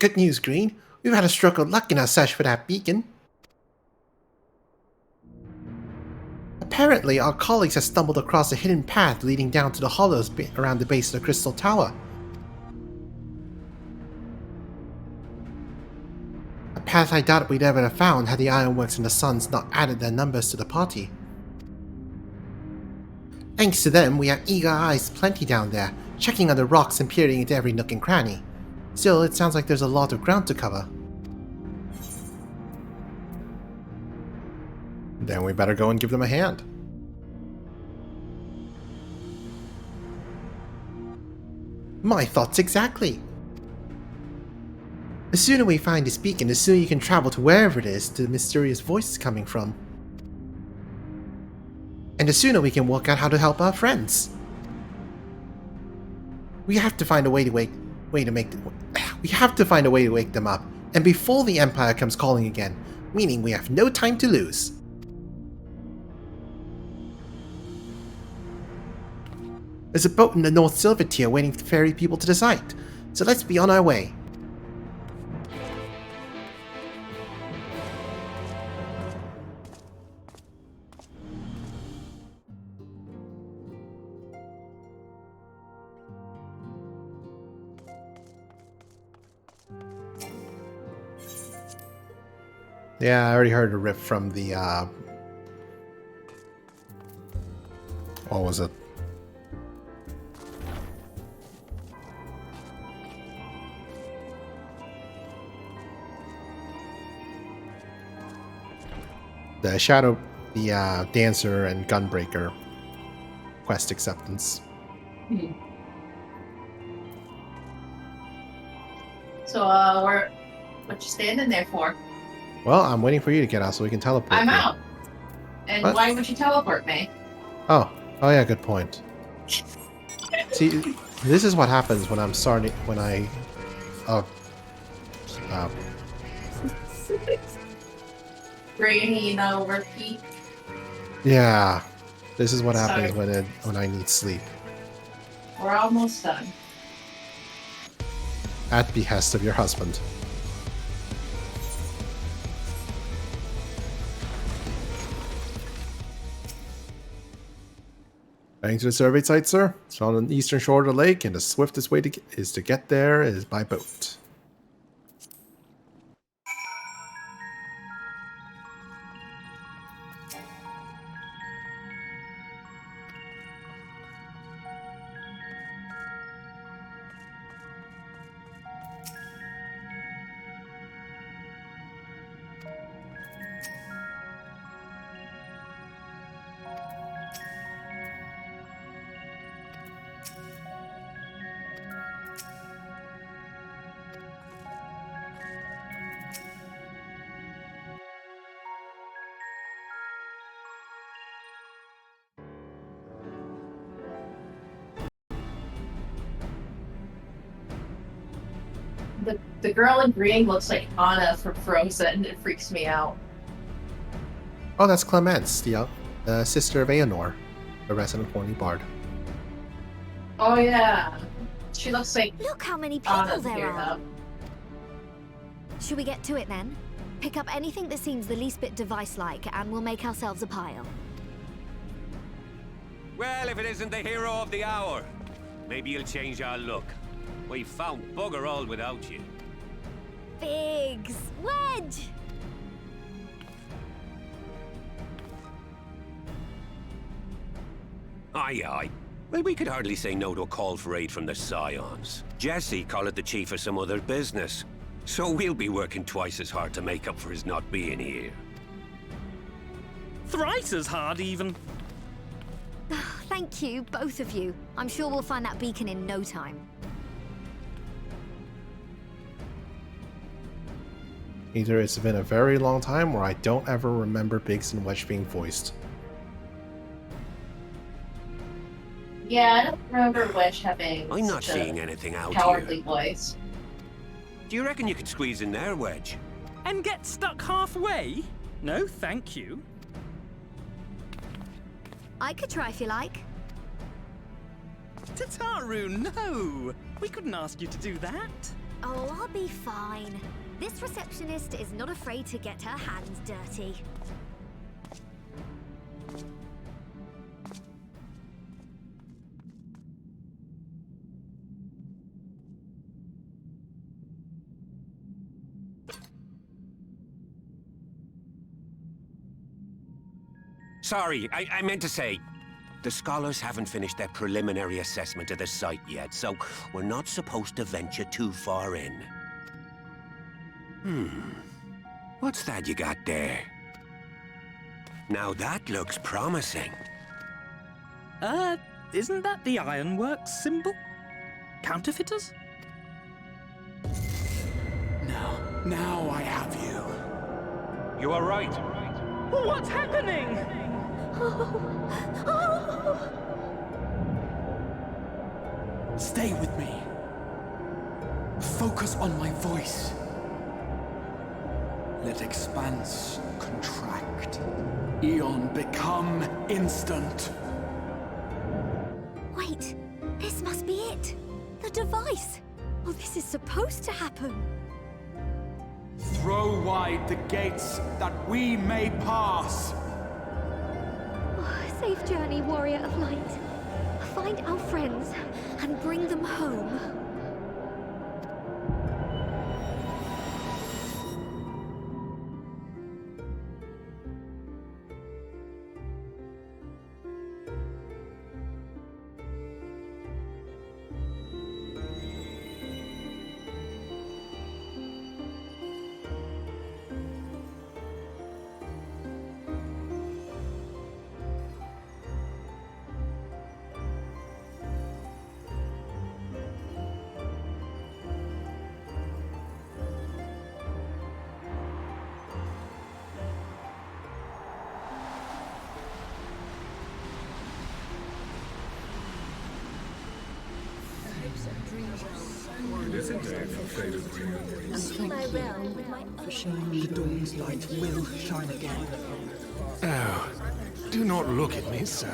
good news, Green. We've had a stroke of luck in our search for that beacon. Apparently, our colleagues have stumbled across a hidden path leading down to the hollows around the base of the Crystal Tower. A path I doubt we'd ever have found had the Ironworks and the Suns not added their numbers to the party. Thanks to them, we have eager eyes plenty down there, checking on the rocks and peering into every nook and cranny. Still, it sounds like there's a lot of ground to cover. Then we better go and give them a hand. My thoughts exactly. The sooner we find this beacon, the sooner you can travel to wherever it is the mysterious voice is coming from. And the sooner we can work out how to help our friends. We have to find a way to wake them up, and before the Empire comes calling again, meaning we have no time to lose. There's a boat in the North Silver Tier waiting to ferry people to the site, so let's be on our way. Yeah, I already heard a riff from the, what was it? The Dancer and Gunbreaker quest acceptance. So, what you standing there for? Well, I'm waiting for you to get out so we can teleport. I'm out. And what? Why would you teleport me? Oh yeah, good point. See, this is what happens when I'm starting, when I, Brainy, no repeat. Yeah, this is what happens when I need sleep. We're almost done. At behest of your husband. Heading to the survey site, sir. It's on the eastern shore of the lake, and the swiftest way to get there is by boat. The girl in green looks like Anna from Frozen. It freaks me out. Oh, that's Clemence, the sister of Aonor, the resident horny bard. Oh yeah, she looks like. Look how many people Anna's there here, are. though. Should we get to it then? Pick up anything that seems the least bit device-like, and we'll make ourselves a pile. Well, if it isn't the hero of the hour, maybe you'll change our look. We've found bugger all without you. Biggs! Wedge! Aye, aye. Well, we could hardly say no to a call for aid from the Scions. Jesse called it the chief of some other business. So we'll be working twice as hard to make up for his not being here. Thrice as hard, even. Thank you, both of you. I'm sure we'll find that beacon in no time. Either it's been a very long time, or I don't ever remember Biggs and Wedge being voiced. Yeah, I don't remember Wedge having. I'm not such a seeing anything out cowardly here. voice. Do you reckon you could squeeze in there, Wedge? And get stuck halfway? No, thank you. I could try if you like. Tataru, no! We couldn't ask you to do that. Oh, I'll be fine. This receptionist is not afraid to get her hands dirty. Sorry, I meant to say, the scholars haven't finished their preliminary assessment of the site yet, so we're not supposed to venture too far in. What's that you got there? Now that looks promising. Isn't that the ironworks symbol? Counterfeiters? Now I have you. You are right. What's happening? Stay with me. Focus on my voice. Let expanse contract. Eon become instant. Wait, this must be it. The device. Oh, this is supposed to happen. Throw wide the gates that we may pass. Oh, safe journey, warrior of light. Find our friends and bring them home. My realm with my The dawn's light will shine again. Oh, do not look at me so.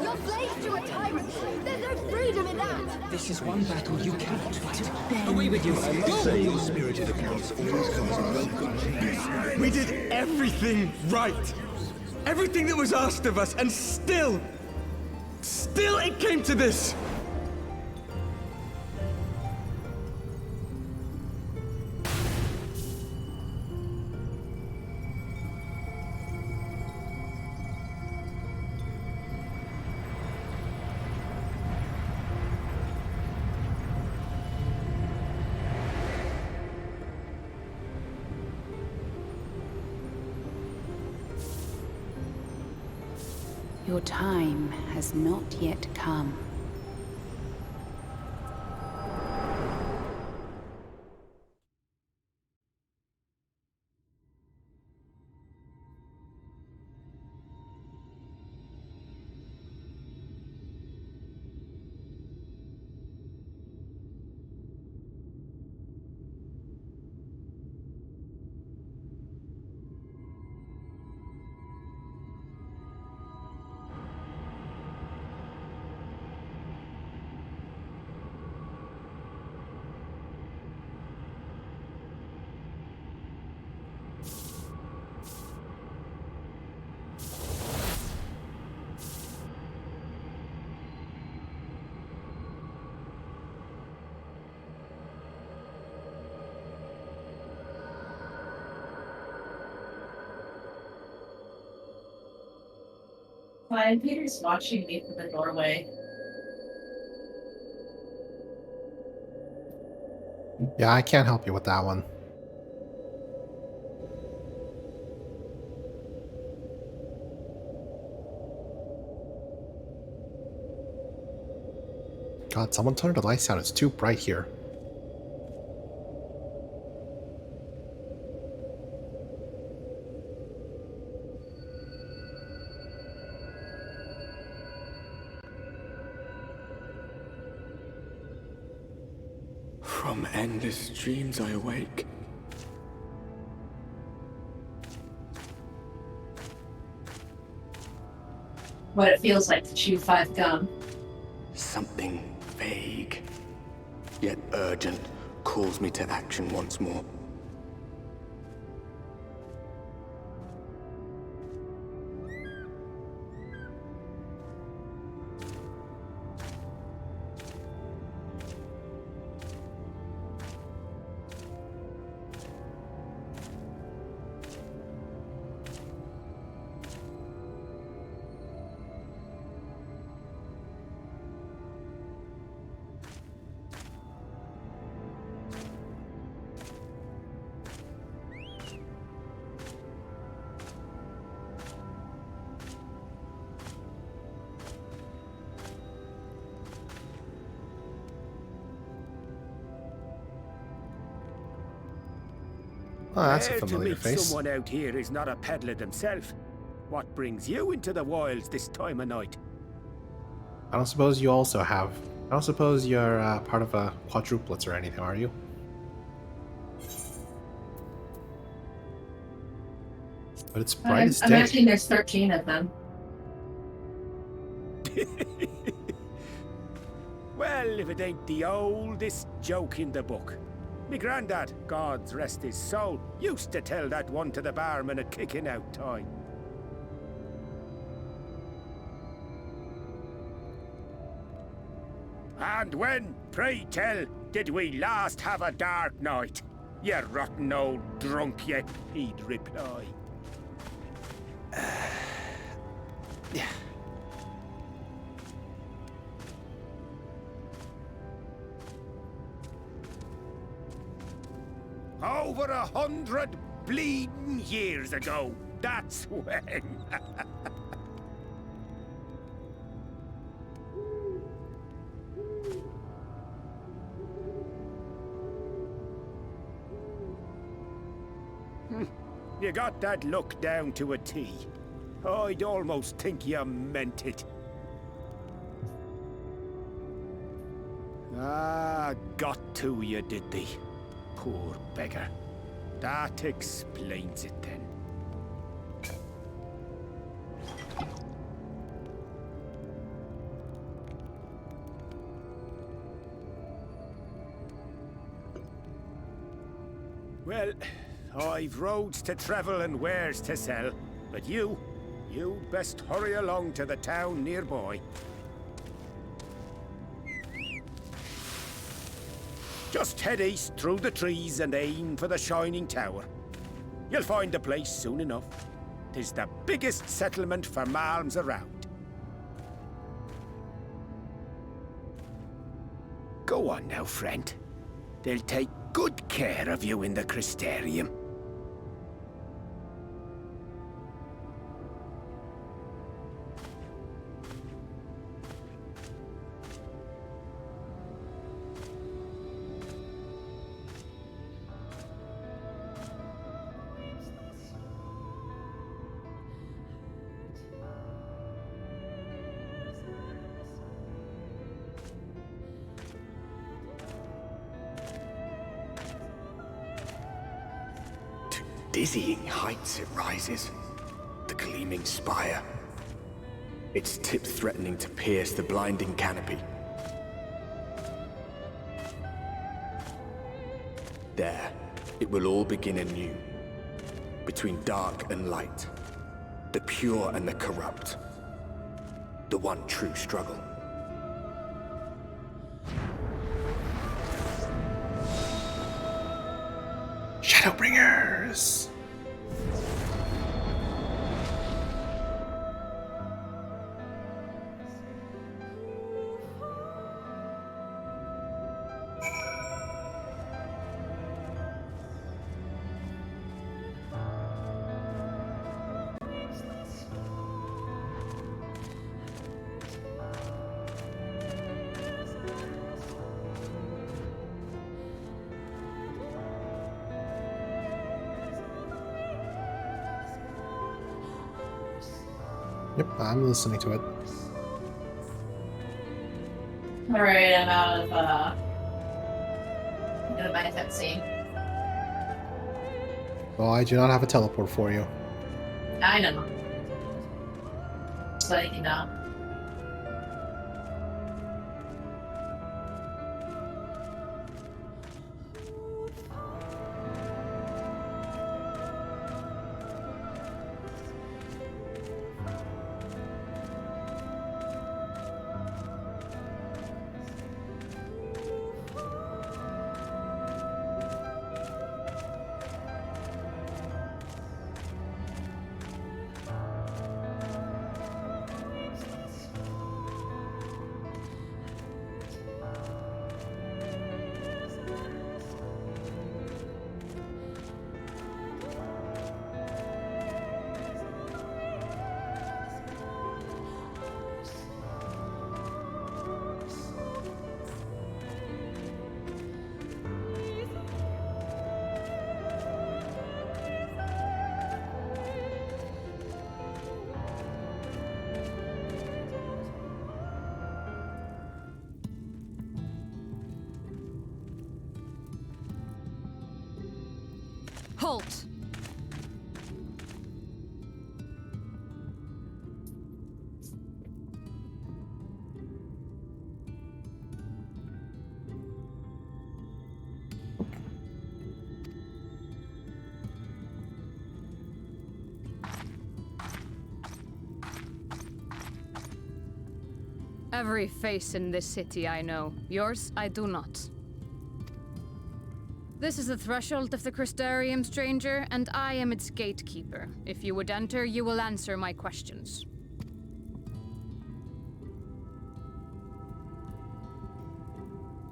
You're slaves to a tyrant. There's no freedom in that. This is one battle you cannot fight. Away with you! Spirited accounts always comes welcome. We did everything right. Everything that was asked of us, and still it came to this. Your time has not yet come. Fine, Peter's watching me from the doorway. Yeah, I can't help you with that one. God, someone turn the lights down. It's too bright here. From endless dreams I awake. What it feels like to chew 5 gum. Something vague. yet urgent, calls me to action once more. Oh, that's a Rare familiar to meet face. someone out here who's not a peddler themselves. What brings you into the wilds this time of night? I don't suppose you also have. I don't suppose you're part of a quadruplets or anything, are you? But it's bright as I'm day. actually there's 13 of them. Well, if it ain't the oldest joke in the book. Me granddad, God's rest his soul, used to tell that one to the barman at kicking out time. And when, pray tell, did we last have a dark night? You rotten old drunk, you, he'd reply. Yeah. Over 100 bleeding years ago, that's when. You got that look down to a T. I'd almost think you meant it. Ah, got to you, did they? Poor beggar. That explains it then. Well, I've roads to travel and wares to sell, but you'd best hurry along to the town nearby. Just head east through the trees and aim for the Shining Tower. You'll find the place soon enough. 'Tis the biggest settlement for malms around. Go on now, friend. They'll take good care of you in the Crystarium. Dizzying heights it rises, the gleaming spire. Its tip threatening to pierce the blinding canopy. There, it will all begin anew. Between dark and light, the pure and the corrupt. The one true struggle. Shadowbringers! Yep, I'm listening to it. Alright, I'm out of my cutscene. Well, I do not have a teleport for you. I know. Just letting you know. Halt! Every face in this city I know. Yours, I do not. This is the threshold of the Crystarium, stranger, and I am its gatekeeper. If you would enter, you will answer my questions.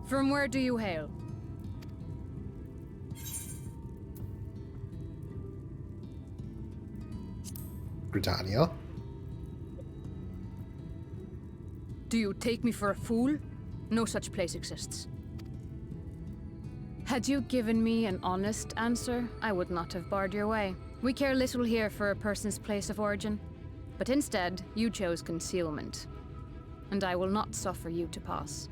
From where do you hail? Britannia. Do you take me for a fool? No such place exists. Had you given me an honest answer, I would not have barred your way. We care little here for a person's place of origin. But instead, you chose concealment. And I will not suffer you to pass.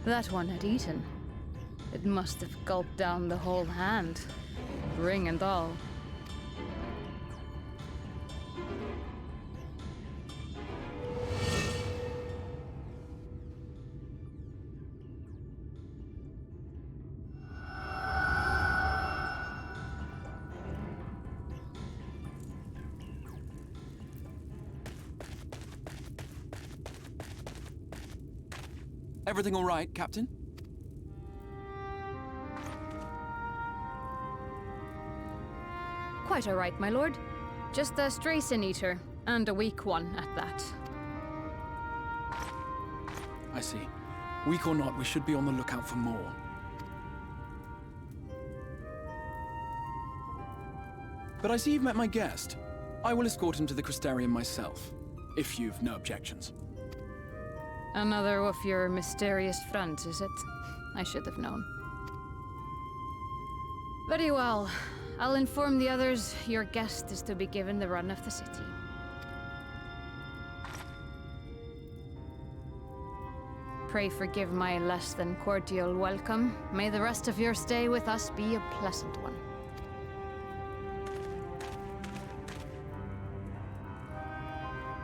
That one had eaten. It must have gulped down the whole hand, ring and all. Everything all right, Captain? Quite all right, my lord. Just a stray sin-eater, and a weak one at that. I see. Weak or not, we should be on the lookout for more. But I see you've met my guest. I will escort him to the Crystarium myself, if you've no objections. Another of your mysterious friends, is it? I should have known. Very well. I'll inform the others your guest is to be given the run of the city. Pray forgive my less than cordial welcome. May the rest of your stay with us be a pleasant one.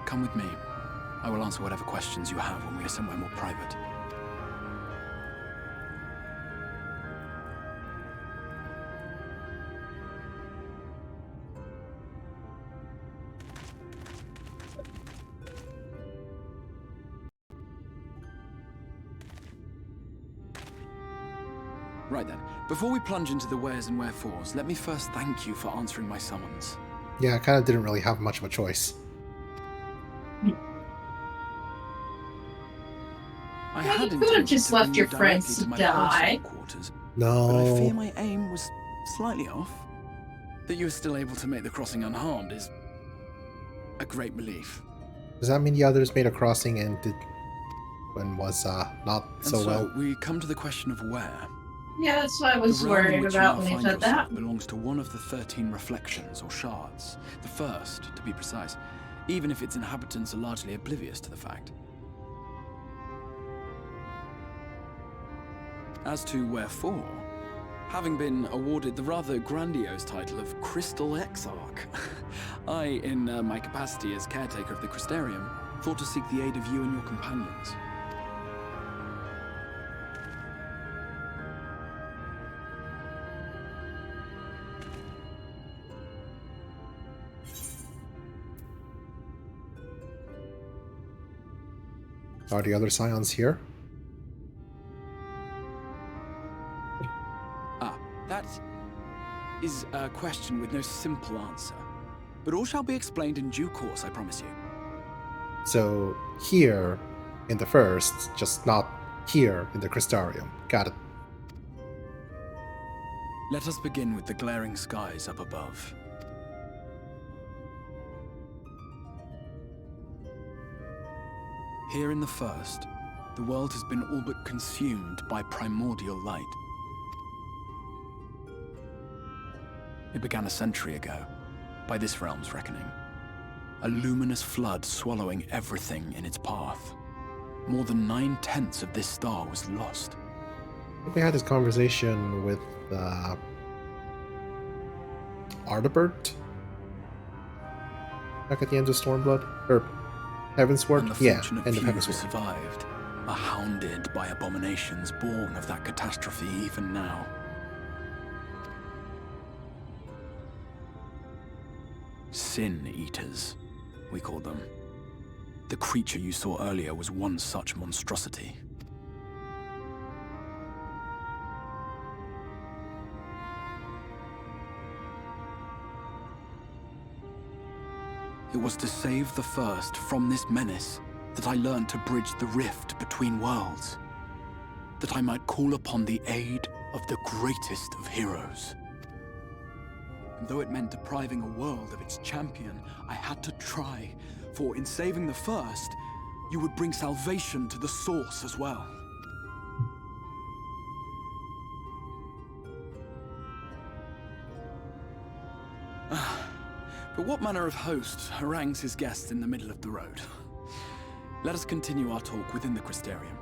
Come with me. I will answer whatever questions you have when we are somewhere more private. Right then, before we plunge into the wheres and wherefores, let me first thank you for answering my summons. Yeah, I kind of didn't really have much of a choice. You could have just left your friends to die. No. But I fear my aim was slightly off. That you were still able to make the crossing unharmed is a great relief. Does that mean the others made a crossing and did and was not so well? We come to the question of where. Yeah, that's what I was worried about when you said that. Belongs to one of the 13 reflections or shards. The first, to be precise, even if its inhabitants are largely oblivious to the fact. As to wherefore, having been awarded the rather grandiose title of Crystal Exarch, I, in my capacity as caretaker of the Crystarium, thought to seek the aid of you and your companions. Are the other scions here? That is a question with no simple answer. But all shall be explained in due course, I promise you. So, here in the first, just not here in the Crystarium. Got it. Let us begin with the glaring skies up above. Here in the first, the world has been all but consumed by primordial light. It began a century ago, by this realm's reckoning. A luminous flood swallowing everything in its path. More than 9/10 of this star was lost. We had this conversation with Ardebert back at the end of Stormblood, or Heavensward. And the Yeah, fortunate end of few who Heavensward. survived are hounded by abominations born of that catastrophe even now. Sin Eaters, we call them. The creature you saw earlier was one such monstrosity. It was to save the First from this menace that I learned to bridge the rift between worlds. That I might call upon the aid of the greatest of heroes. And though it meant depriving a world of its champion, I had to try, for in saving the First, you would bring salvation to the Source as well. But what manner of host harangues his guests in the middle of the road? Let us continue our talk within the Crystarium.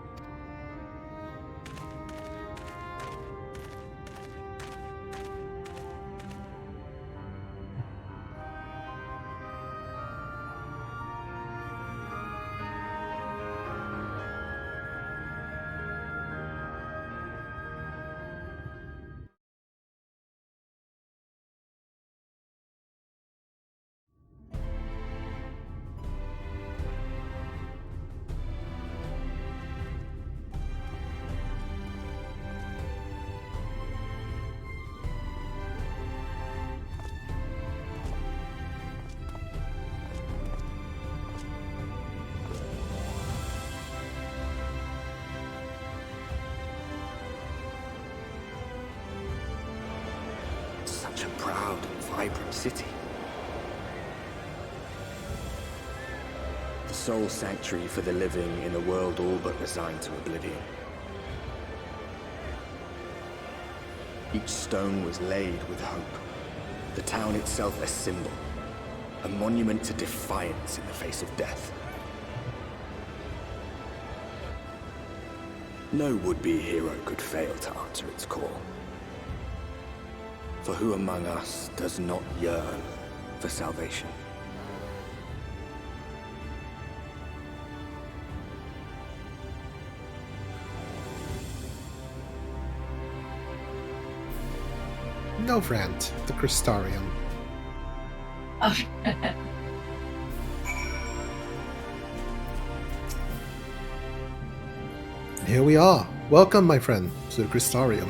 Such a proud and vibrant city. The sole sanctuary for the living in a world all but resigned to oblivion. Each stone was laid with hope. The town itself a symbol, a monument to defiance in the face of death. No would-be hero could fail to answer its call. For who among us does not yearn for salvation? No, friend, the Crystarium. Oh. And here we are. Welcome, my friend, to the Crystarium.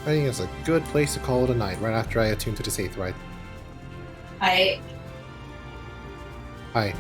I think it's a good place to call it a night, right after I attune to this 8th, right? Hi. Hi.